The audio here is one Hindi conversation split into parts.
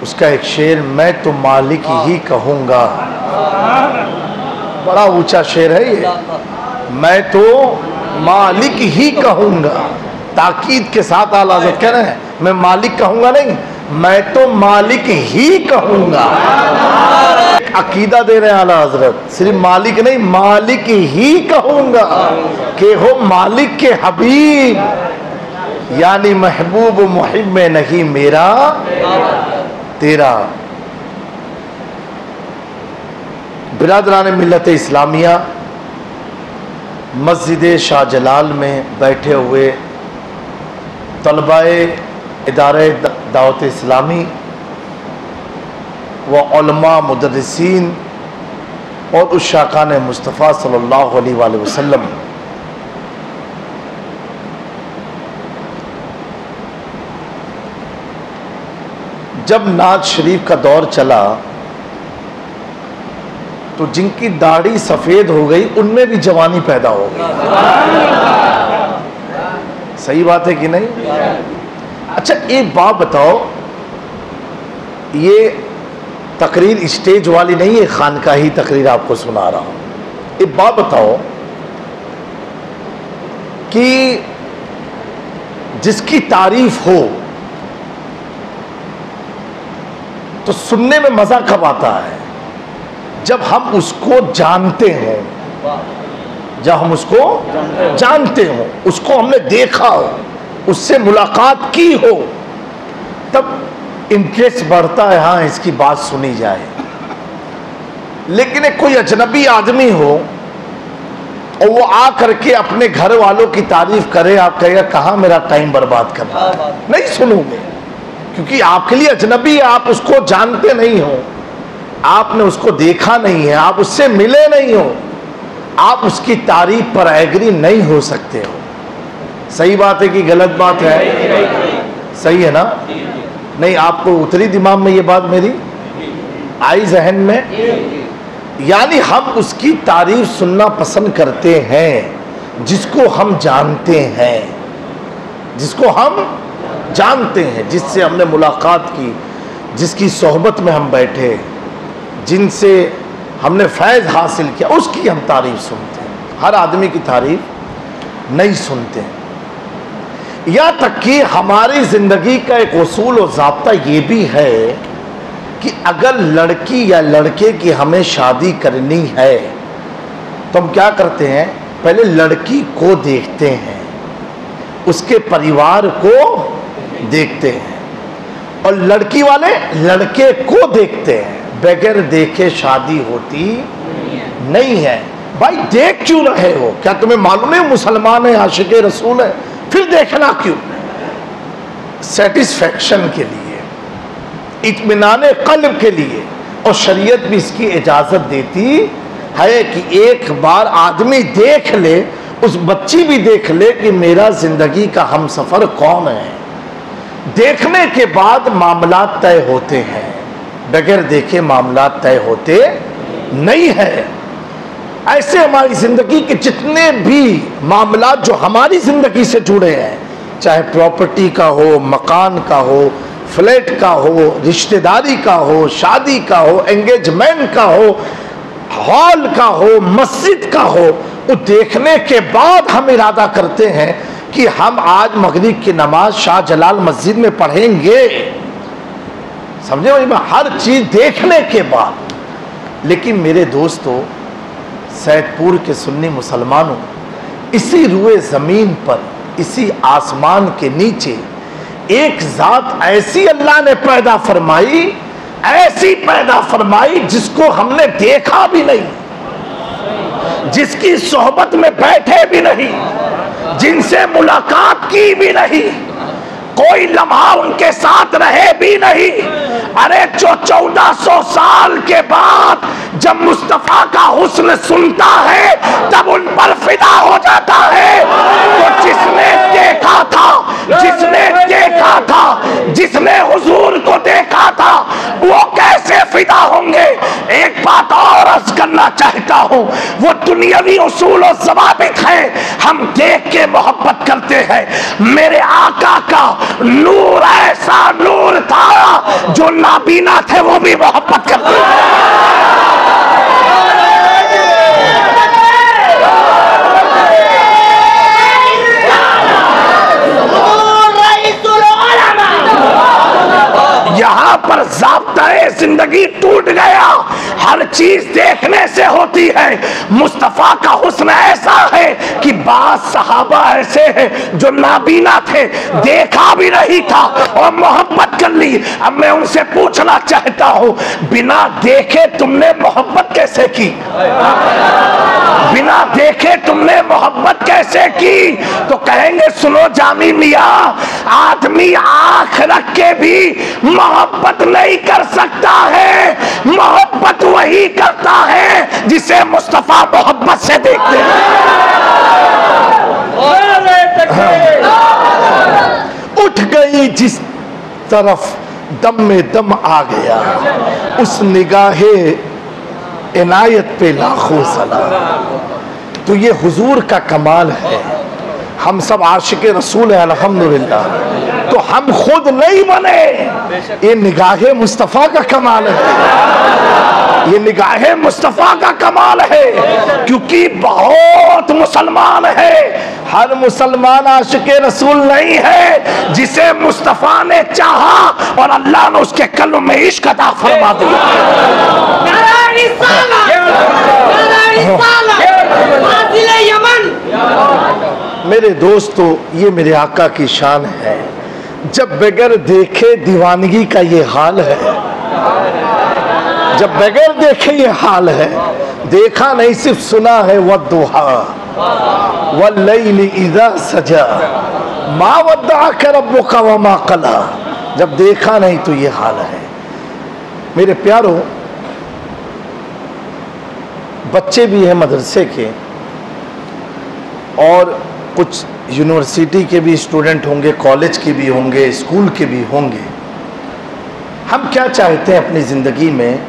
उसका एक शेर, मैं तो मालिक ही कहूँगा। बड़ा ऊंचा शेर है ये, मैं तो मालिक ही कहूँगा। ताकीद के साथ आला हज़रत कह रहे हैं, मैं मालिक कहूँगा नहीं, मैं तो मालिक ही कहूँगा। अकीदा दे रहे हैं आला हज़रत, सिर्फ मालिक नहीं, मालिक ही कहूँगा कि हो मालिक के हबीब, यानी महबूब मुहिब में नहीं मेरा तेरा। बिरादरान मिल्लत इस्लामिया, मस्जिद शाहजलाल में बैठे हुए तलबाए इदारे दावत इस्लामी व उलमा मुदर्रिसीन और उस शाकान मुस्तफ़ा सल्लल्लाहु अलैहि वसल्लम जब नाज शरीफ का दौर चला तो जिनकी दाढ़ी सफ़ेद हो गई उनमें भी जवानी पैदा हो गई। सही बात है कि नहीं? अच्छा एक बात बताओ, ये तकरीर स्टेज वाली नहीं है, खानकाही तकरीर आपको सुना रहा हूं। एक बात बताओ कि जिसकी तारीफ हो तो सुनने में मजा कब आता है? जब हम उसको जानते हैं, जब हम उसको जानते हो, उसको हमने देखा हो, उससे मुलाकात की हो, तब इंटरेस्ट बढ़ता है, हाँ इसकी बात सुनी जाए। लेकिन एक कोई अजनबी आदमी हो और वो आ करके अपने घर वालों की तारीफ करे, आप कहेगा कहाँ मेरा टाइम बर्बाद करना है, नहीं सुनोगे, क्योंकि आपके लिए अजनबी है, आप उसको जानते नहीं हो, आपने उसको देखा नहीं है, आप उससे मिले नहीं हो, आप उसकी तारीफ पर एग्री नहीं हो सकते हो। सही बात है कि गलत बात है? सही है ना? नहीं, आपको उतरी दिमाग में ये बात मेरी, आई जहन में? यानी हम उसकी तारीफ सुनना पसंद करते हैं जिसको हम जानते हैं, जिसको हम जानते हैं, जिससे हमने मुलाकात की, जिसकी सोहबत में हम बैठे, जिनसे हमने फैज़ हासिल किया, उसकी हम तारीफ सुनते हैं। हर आदमी की तारीफ नहीं सुनते हैं। या तक कि हमारी ज़िंदगी का एक उसूल और ज़ाब्ता ये भी है कि अगर लड़की या लड़के की हमें शादी करनी है तो हम क्या करते हैं? पहले लड़की को देखते हैं, उसके परिवार को देखते हैं, और लड़की वाले लड़के को देखते हैं। बगैर देखे शादी होती नहीं है। भाई देख क्यों रहे हो? क्या तुम्हें मालूम है मुसलमान है, आशिक रसूल है? फिर देखना क्यों? सेटिस्फैक्शन के लिए, इत्मीनान कल्ब के लिए। और शरीयत भी इसकी इजाजत देती है कि एक बार आदमी देख ले, उस बच्ची भी देख ले कि मेरा जिंदगी का हमसफर कौन है। देखने के बाद मामला तय होते हैं, बगैर देखे मामला तय होते नहीं है। ऐसे हमारी जिंदगी के जितने भी मामला जो हमारी जिंदगी से जुड़े हैं, चाहे प्रॉपर्टी का हो, मकान का हो, फ्लैट का हो, रिश्तेदारी का हो, शादी का हो, एंगेजमेंट का हो, हॉल का हो, मस्जिद का हो, वो देखने के बाद हम इरादा करते हैं कि हम आज मगरिब की नमाज शाहजलाल मस्जिद में पढ़ेंगे। समझे भाई? हर चीज देखने के बाद। लेकिन मेरे दोस्तों, सैदपुर के सुन्नी मुसलमानों, इसी रुए जमीन पर, इसी आसमान के नीचे एक जात ऐसी अल्लाह ने पैदा फरमाई, ऐसी पैदा फरमाई जिसको हमने देखा भी नहीं, जिसकी सोहबत में बैठे भी नहीं, जिनसे मुलाकात की भी नहीं, कोई लम्हा उनके साथ रहे भी नहीं। अरे जो 1400 साल के बाद जब मुस्तफा का हुस्न सुनता है तब उन पर फिदा हो जाता है। तो जिसने देखा था, जिसने हुजूर को देखा था, वो कैसे फिदा होंगे? एक बात और अर्ज करना चाहता हूँ, वो दुनियावी उसूल और ज़वाबित है, हम देख के मोहब्बत करते हैं। मेरे आका का नूर ऐसा नूर था जो जो नाबीना थे वो भी मोहब्बत करते हैं। यहाँ पर ज़ाब्ता-ए जिंदगी टूट गया। हर चीज देखने से होती है। मुस्तफा का हुस्न ऐसा है कि बात सहाबा ऐसे हैं जो नाबीना थे, देखा भी नहीं था और मोहब्बत कर ली। अब मैं उनसे पूछना चाहता हूँ, बिना देखे तुमने मोहब्बत कैसे की? बिना देखे तुमने मोहब्बत कैसे की? तो कहेंगे सुनो जामी मियाँ, आदमी आंख रख के भी मोहब्बत नहीं कर सकता है। मोहब्बत वही करता है जिसे मुस्तफा मोहब्बत से देखते हैं। उठ गई जिस तरफ दम में दम आ गया, उस निगाहे इनायत पे लाखों सलाम। तो ये हुजूर का कमाल है। हम सब आशिक़े रसूल हैं अल्हम्दुलिल्लाह, तो हम खुद नहीं बने। ये निगाहे मुस्तफ़ा का कमाल है, ये निगाहे मुस्तफ़ा का कमाल है। क्योंकि बहुत मुसलमान है, हर मुसलमान आशिक़े रसूल नहीं है। जिसे मुस्तफ़ा ने चाहा और अल्लाह ने उसके कल्ब में इश्क अता फरमा दिया। मेरे दोस्तों, ये मेरे आका की शान है। जब बगैर देखे दीवानगी का ये हाल है, जब बगैर देखे ये हाल है, देखा नहीं सिर्फ सुना है। वद्दुहा वल्लैलि इज़ा सजा मा वद्दअक रब्बुका वमा क़ला। जब देखा नहीं तो ये हाल है। मेरे प्यारों, बच्चे भी हैं मदरसे के और कुछ यूनिवर्सिटी के भी स्टूडेंट होंगे, कॉलेज के भी होंगे, स्कूल के भी होंगे। हम क्या चाहते हैं अपनी ज़िंदगी में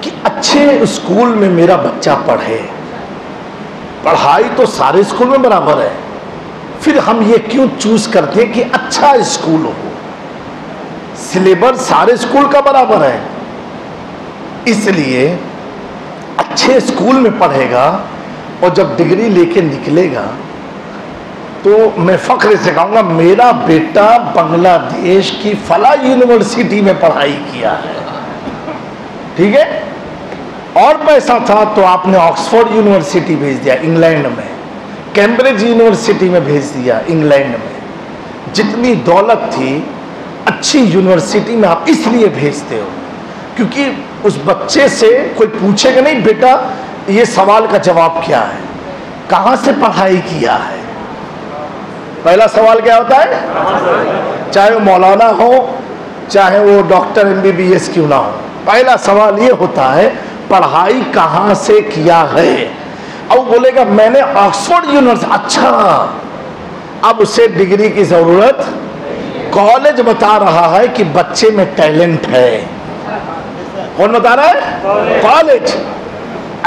कि अच्छे स्कूल में मेरा बच्चा पढ़े। पढ़ाई तो सारे स्कूल में बराबर है, फिर हम ये क्यों चूज करते हैं कि अच्छा स्कूल हो? सिलेबस सारे स्कूल का बराबर है, इसलिए अच्छे स्कूल में पढ़ेगा और जब डिग्री लेके निकलेगा तो मैं फख्र से कहूँगा मेरा बेटा बांग्लादेश की फला यूनिवर्सिटी में पढ़ाई किया है। ठीक है, और पैसा था तो आपने ऑक्सफोर्ड यूनिवर्सिटी भेज दिया इंग्लैंड में, कैम्ब्रिज यूनिवर्सिटी में भेज दिया इंग्लैंड में। जितनी दौलत थी अच्छी यूनिवर्सिटी में आप इसलिए भेजते हो क्योंकि उस बच्चे से कोई पूछेगा नहीं बेटा ये सवाल का जवाब क्या है, कहाँ से पढ़ाई किया है। पहला सवाल क्या होता है, चाहे वो मौलाना हो चाहे वो डॉक्टर MBBS क्यों ना हो, पहला सवाल ये होता है पढ़ाई कहाँ से किया है। अब बोलेगा मैंने ऑक्सफोर्ड यूनिवर्सिटी, अच्छा अब उसे डिग्री की जरूरत, कॉलेज बता रहा है कि बच्चे में टैलेंट है। कौन बता रहा है? कॉलेज।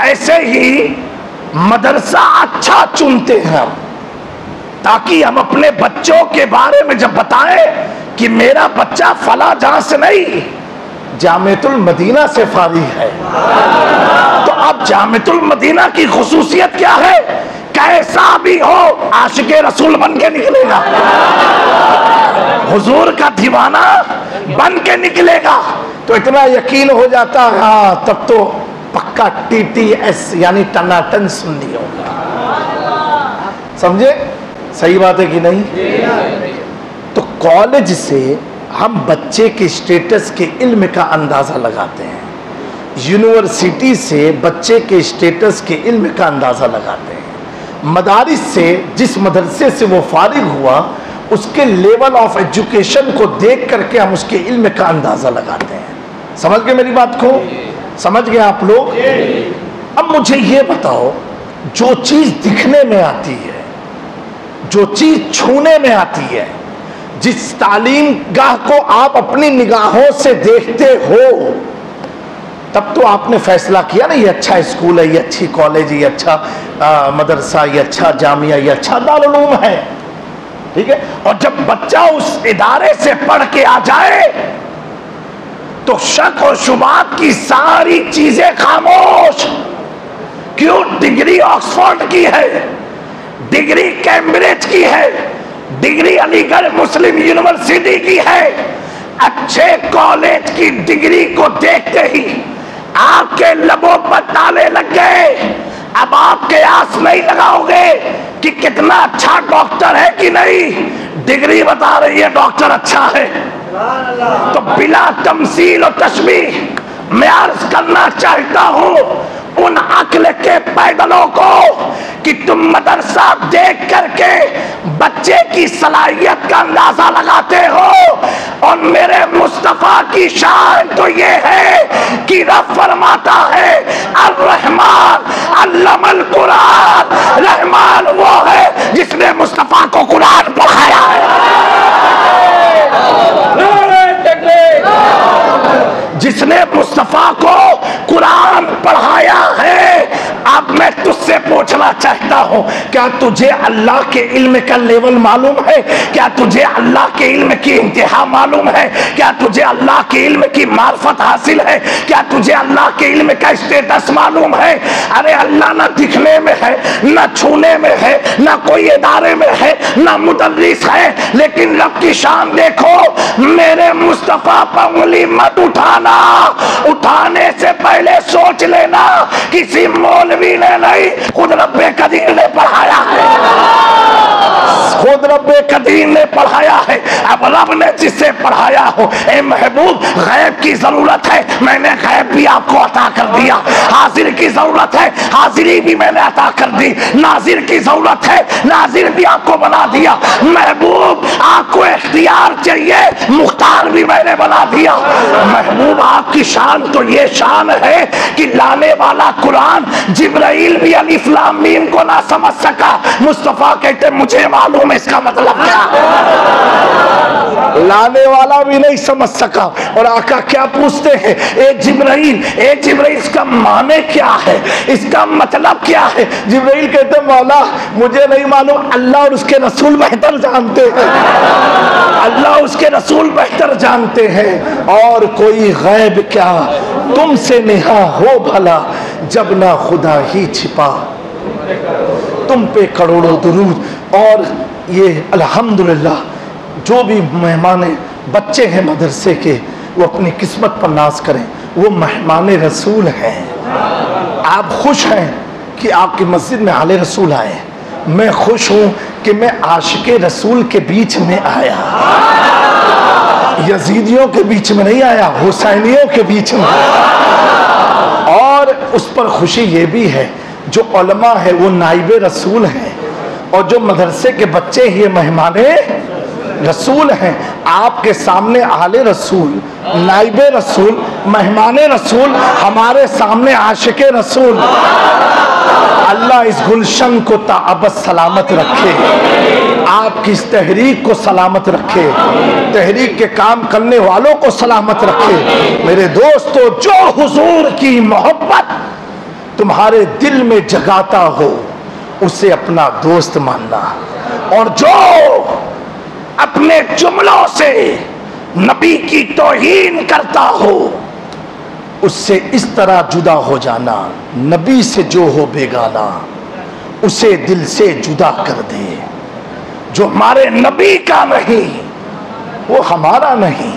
ऐसे ही मदरसा अच्छा चुनते हैं हम, ताकि हम अपने बच्चों के बारे में जब बताएं कि मेरा बच्चा फला जहां से नहीं जामिअतुल मदीना से फारिग है, तो अब जामिअतुल मदीना की खुसूसियत क्या है, कैसा भी हो आशिक़े रसूल बन के निकलेगा, हुजूर का दीवाना बन के निकलेगा। तो इतना यकीन हो जाता है, हाँ तब तो पक्का TTS यानी टनाटन सुन लिया होगा। समझे? सही बात है कि नहीं? तो कॉलेज से हम बच्चे के स्टेटस के इल्म का अंदाज़ा लगाते हैं, यूनिवर्सिटी से बच्चे के स्टेटस के इल्म का अंदाज़ा लगाते हैं, मदारिस से जिस मदरसे से वो फारिग हुआ उसके लेवल ऑफ एजुकेशन को देख करके हम उसके इल्म का अंदाज़ा लगाते हैं। समझ गए मेरी बात को? समझ गए आप लोग? अब मुझे ये बताओ, जो चीज़ दिखने में आती है, जो चीज़ छूने में आती है, जिस तालीम गाह को आप अपनी निगाहों से देखते हो, तब तो आपने फैसला किया ना ये अच्छा स्कूल है, ये अच्छी कॉलेज, ये अच्छा मदरसा, ये अच्छा जामिया, ये अच्छा दारुल उलूम है। ठीक है, और जब बच्चा उस इदारे से पढ़ के आ जाए तो शक और शुबात की सारी चीजें खामोश। क्यों? डिग्री ऑक्सफोर्ड की है, डिग्री कैम्ब्रिज की है, डिग्री अलीगढ़ मुस्लिम यूनिवर्सिटी की है। अच्छे कॉलेज की डिग्री को देखते ही आपके लबों पर ताले लग गए। अब आप कयास नहीं लगाओगे कि कितना अच्छा डॉक्टर है कि नहीं, डिग्री बता रही है डॉक्टर अच्छा है। तो बिला तमसील और तशबीह मैं अर्ज करना चाहता हूं उन अक्ल के पैदलों को कि तुम मदरसा देख करके बच्चे की सलाहियत का अंदाजा लगाते हो, और मेरे मुस्तफा की शान तो ये है कि रब फरमाता है अर्रहमान अल्लमल कुरान, रहमान वो है जिसने मुस्तफा को कुरान पढ़ाया है, जिसने मुस्तफा को कुरान पढ़ाया है। अब मैं तुझसे पूछना चाहता हूं, क्या तुझे अल्लाह के इल्म का लेवल मालूम है? क्या तुझे अल्लाह के इल्म की इंतहा मालूम है? क्या तुझे अल्लाह के इल्म की मार्फत हासिल है? क्या तुझे अल्लाह के इल्म का स्टेटस मालूम है? अरे अल्लाह ना दिखने में है, ना छूने में है, ना कोई इदारे में है, ना मुदर्रिस है, लेकिन रब की शान देखो। मेरे मुस्तफा पर उंगली मत उठाना, उठाने से पहले सोच लेना किसी मौलवी ने नहीं, खुद रब्बे कदीर ने पढ़ाया है, खुद रब्बे कदीर ने पढ़ाया है। अब रब ने जिससे पढ़ाया हो, ए महबूब गैब की जरूरत है, मैंने गैब भी आपको अता कर दिया। हाजिर की जरूरत है, हाजिरी भी मैंने अता कर दी। नाजिर की जरूरत है, नाजिर भी आपको बना दिया। महबूब आपको इख्तियार चाहिए, मुख्तार भी मैंने बना दिया। महबूब आपकी शान तो ये शान है कि लाने वाला कुरान जिब्राइल भी अलिफ लाम मीम को ना समझ सका, मुस्तफा कहते मुझे मालूम है इसका मतलब क्या है, लाने वाला भी नहीं समझ सका। और आका क्या पूछते हैं, ए जिब्राइल इसका माने क्या है, इसका मतलब क्या है? जिब्राइल कहते मौला मुझे नहीं मालूम, अल्लाह और उसके रसूल बेहतर जानते हैं, अल्लाह उसके रसूल बेहतर जानते हैं। और कोई गैब क्या तुमसे नेहा हो भला, जब ना खुदा ही छिपा। तुम पे करोड़ों दुरूद। और ये अल्हम्दुलिल्लाह जो भी मेहमान बच्चे हैं मदरसे के, वो अपनी किस्मत पर नाज करें, वो मेहमान रसूल हैं। आप खुश हैं कि आपकी मस्जिद में आले रसूल आए, मैं खुश हूँ कि मैं आशिके रसूल के बीच में आया, यजीदियों के बीच में नहीं आया, हुसैनियों के बीच में। और उस पर खुशी ये भी है जो उलमा है वो नाइबे रसूल हैं, और जो मदरसे के बच्चे ये मेहमाने रसूल हैं। आपके सामने आले रसूल, नाइबे रसूल, मेहमाने रसूल, हमारे सामने आशिके रसूल। अल्लाह इस गुलशन को ताअबद सलामत रखे, आपकी इस तहरीक को सलामत रखे, तहरीक के काम करने वालों को सलामत रखे। मेरे दोस्तों, जो हुजूर की मोहब्बत तुम्हारे दिल में जगाता हो उसे अपना दोस्त मानना, और जो अपने जुमलों से नबी की तौहीन करता हो उससे इस तरह जुदा हो जाना, नबी से जो हो बेगाना उसे दिल से जुदा कर दे। जो हमारे नबी का नहीं वो हमारा नहीं,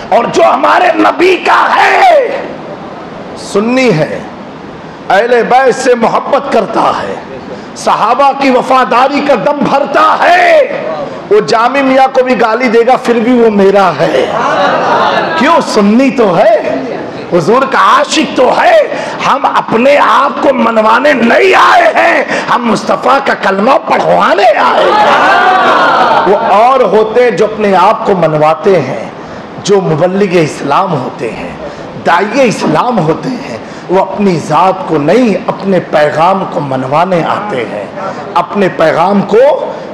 और जो हमारे नबी का है, सुन्नी है, अहले बैत से मोहब्बत करता है, सहाबा की वफादारी का दम भरता है, वो जामी मियाँ को भी गाली देगा फिर भी वो मेरा है। क्यों? सुन्नी तो है, हुजूर का आशिक तो है। हम अपने आप को मनवाने नहीं आए हैं, हम मुस्तफ़ा का कलमा पढ़वाने आए हैं। वो और होते जो अपने आप को मनवाते हैं, जो मुबल्लिग इस्लाम होते हैं, दाइये इस्लाम होते हैं, वो अपनी ज़ात को नहीं अपने पैगाम को मनवाने आते हैं, अपने पैगाम को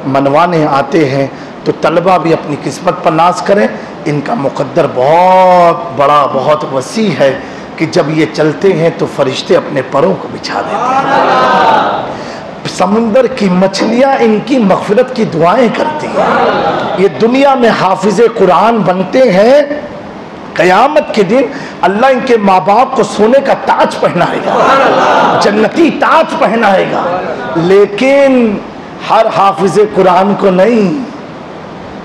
मनवाने आते हैं। तो तलबा भी अपनी किस्मत पर नाज करें, इनका मुक़द्दर बहुत बड़ा बहुत वसी है कि जब ये चलते हैं तो फरिश्ते अपने परों को बिछा देते हैं। समुंदर की मछलियाँ इनकी मग़फ़िरत की दुआएं करती हैं। ये दुनिया में हाफिज़े कुरान बनते हैं, क़यामत के दिन अल्लाह इनके माँ बाप को सोने का ताज पहनाएगा, जन्नती ताज पहनाएगा। लेकिन हर हाफिज़े कुरान को नहीं,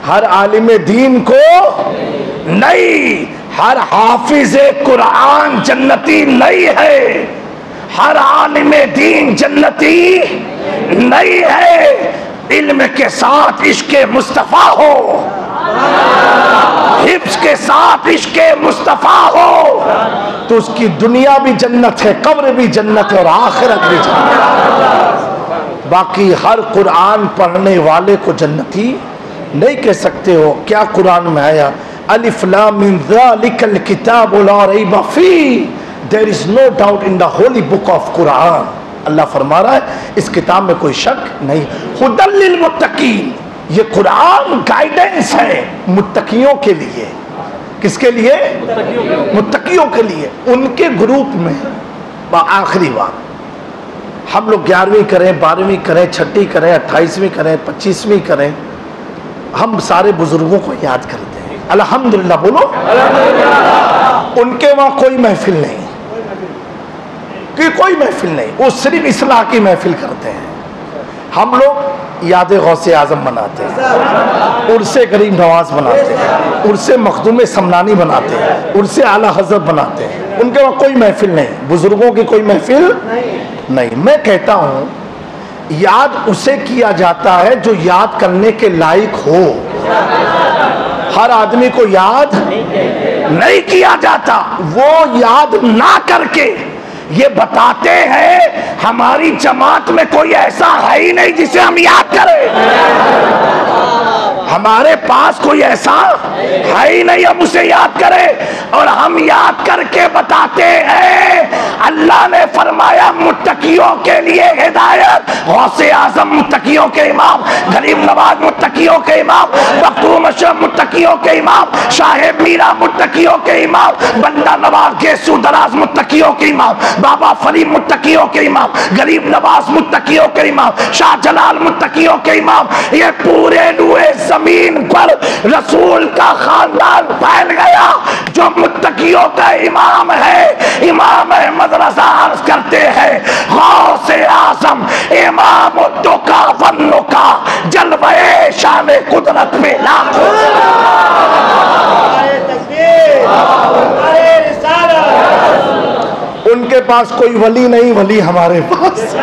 हर आलिम दीन को नहीं, हर हाफिज़े कुरान जन्नती नहीं है, हर आलिम दीन जन्नती नहीं है। इल्म के साथ इश्क़े मुस्तफ़ा हो, हिफ्ज़ के साथ इश्क़े मुस्तफ़ा हो तो उसकी दुनिया भी जन्नत है, कब्र भी जन्नत है और आखिरत भी जन्नत है। बाकी हर कुरान पढ़ने वाले को जन्नती नहीं कह सकते हो। क्या कुरान में आया, अलिफ लाम मिम ज़ालिकल किताबु ला रैब फीह, there is no doubt in the holy book of Quran. Allah फरमा रहा है इस किताब में कोई शक नहीं। हुदल लिल मुत्तकीन, ये कुरान गाइडेंस है मुत्तकियों के लिए। किसके लिए? मुत्तकियों के लिए। उनके ग्रुप में आखिरी बात, हम लोग 11वीं करें, 12वीं करें, 6ठी करें, 28वीं करें, 25वीं करें, हम सारे बुजुर्गों को याद करते हैं। अल्हम्दुलिल्लाह बोलो। उनके वहाँ कोई महफिल नहीं कि कोई महफिल नहीं, वो सिर्फ इस्लाह की महफिल करते हैं। हम लोग याद गौसे आज़म मनाते हैं, उर्से गरीब नवाज बनाते हैं, उर्से मखदूम समनानी बनाते हैं, उर्से आला हज़रत बनाते हैं। उनके वहाँ कोई महफिल नहीं, बुजुर्गों की कोई महफिल नहीं। मैं कहता हूँ याद उसे किया जाता है जो याद करने के लायक हो। हर आदमी को याद नहीं किया जाता। वो याद ना करके ये बताते हैं हमारी जमात में कोई ऐसा है ही नहीं जिसे हम याद करें, हमारे पास कोई ऐसा है ही नहीं हम उसे याद करें। और हम याद करके बताते हैं। अल्लाह ने फरमाया मुत्तकियों के लिए हिदायत, गौसे आज़म मुत्तकियों के इमाम, गरीब नवाज मुत्तकियों के इमाम, मखदूम अशरफ मुत्तकियों के इमाम, साहेब मीरा मुत्तकियों के इमाम, बंदा नवाज गेसू दराज मुत्तकियों के इमाम, बाबा फरीद मुत्तकियों के इमाम, गरीब नवाज मुत्तकियों के इमाम, शाह जलाल मुत्तकियों के इमाम। ये पूरे दुए जमीन पर रसूल का खानदान फैल गया जो मुत्तकियों का इमाम है। इमाम अहमद रज़ा अर्ज करते हैं गौसे आज़म इमाम तुका वन्नुका, जलवे शान कुदरत में लाखों। उनके पास कोई वली नहीं, वली हमारे पास।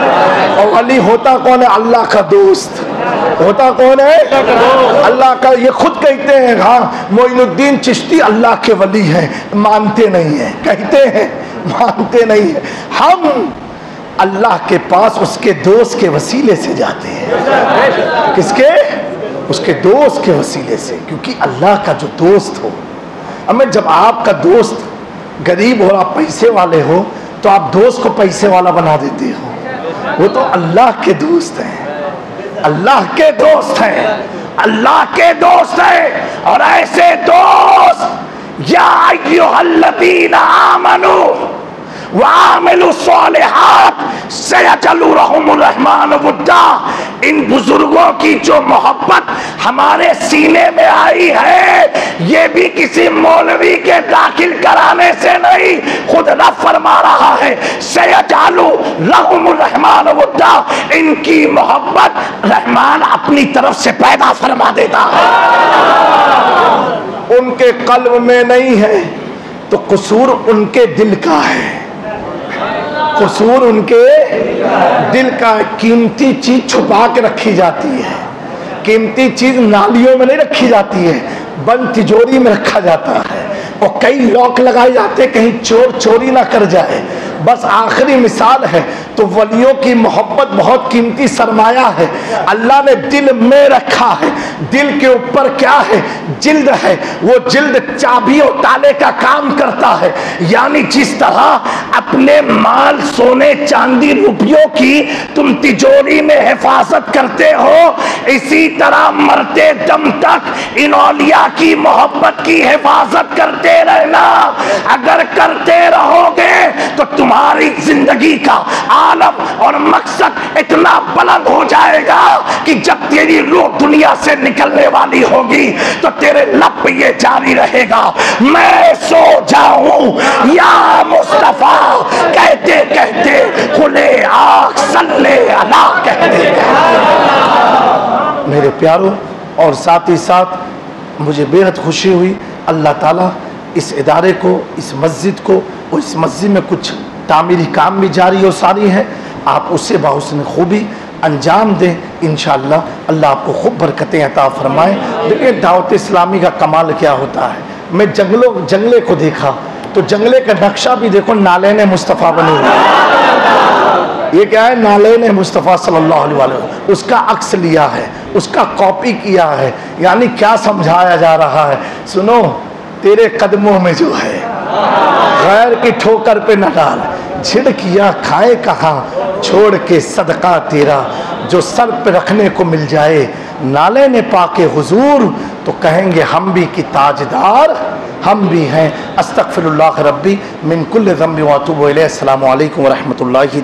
और वली होता कौन है? अल्लाह का दोस्त होता कौन है? अल्लाह का। ये खुद कहते हैं, हाँ मोइनुद्दीन चिश्ती अल्लाह के वली हैं, मानते नहीं है, कहते हैं मानते नहीं है। हम अल्लाह के पास उसके दोस्त के वसीले से जाते हैं। किसके? उसके दोस्त के वसीले से, क्योंकि अल्लाह का जो दोस्त हो। अब जब आपका दोस्त गरीब हो, आप पैसे वाले हो, तो आप दोस्त को पैसे वाला बना देते हो। वो तो अल्लाह के दोस्त हैं, अल्लाह के दोस्त हैं, अल्लाह के दोस्त हैं। और ऐसे दोस्त या अय्युहल्लज़ीना आमनू व आमिलुस्सॉलिहात सयजअलुहुमुर रहमान वुद्दा। इन बुजुर्गों की जो मोहब्बत हमारे सीने में आई है, ये भी किसी मौलवी के दाखिल कराने से नहीं, खुद रब फरमा रहा है सयजअलुहुमुर रहमान वुद्दा। इनकी मोहब्बत रहमान अपनी तरफ से पैदा फरमा देता है। उनके कल्ब में नहीं है तो कसूर उनके दिल का है, कसूर उनके दिल का। कीमती चीज छुपा के रखी जाती है, कीमती चीज नालियों में नहीं रखी जाती है, बंद तिजोरी में रखा जाता है। और कई लॉक लगाए जाते कहीं चोर चोरी ना कर जाए। बस आखिरी मिसाल है। तो वलियों की मोहब्बत बहुत कीमती सरमाया है, अल्लाह ने दिल में रखा है। दिल के ऊपर क्या है? जिल्द है। वो जिल्द चाबी और ताले का काम करता है। यानी जिस तरह अपने माल सोने चांदी रुपयों की तुम तिजोरी में हिफाजत करते हो, इसी तरह मरते दम तक इन औलिया की मोहब्बत की हिफाजत करते रहना। अगर करते रहोगे तो तुम्हारी जिंदगी का आलम और मकसद इतना बुलंद हो जाएगा कि जब तेरी रूह दुनिया से निकलने वाली होगी तो तेरे लब पे ये जारी रहेगा, मैं सो जाऊं या मुस्तफा कहते कहते खुले आँख सल्ले अला कहते। मेरे प्यारों, और साथ ही साथ मुझे बेहद खुशी हुई, अल्लाह ताला इस इदारे को, इस मस्जिद को, और इस मस्जिद में कुछ तामीरी काम भी जारी और सारी है, आप उससे बाहुस्न खूबी अंजाम दें। इंशाअल्लाह अल्लाह आपको खूब बरकतें अता फरमाए। देखिए दावत इस्लामी का कमाल क्या होता है। मैं जंगले को देखा तो जंगले का नक्शा भी देखो, नालेन मुस्तफ़ा बने हुए। ये क्या है? नालेन मुस्तफ़ा सल्लल्लाहु अलैहि वसल्लम, उसका अक्स लिया है, उसका कॉपी किया है। यानी क्या समझाया जा रहा है? सुनो, तेरे कदमों में जो है गैर की ठोकर पे न डाल, झिड़कियाँ खाए कहाँ, छोड़ के सदका तेरा जो सर पे रखने को मिल जाए। नाले ने पाके हुजूर तो कहेंगे हम भी कि ताजदार हम भी हैं। अस्तगफिरुल्लाह रब्बी मिन कुल्लि ज़ंबि व अतूबु इलैहि। अस्सलामु अलैकुम व रहमतुल्लाहि।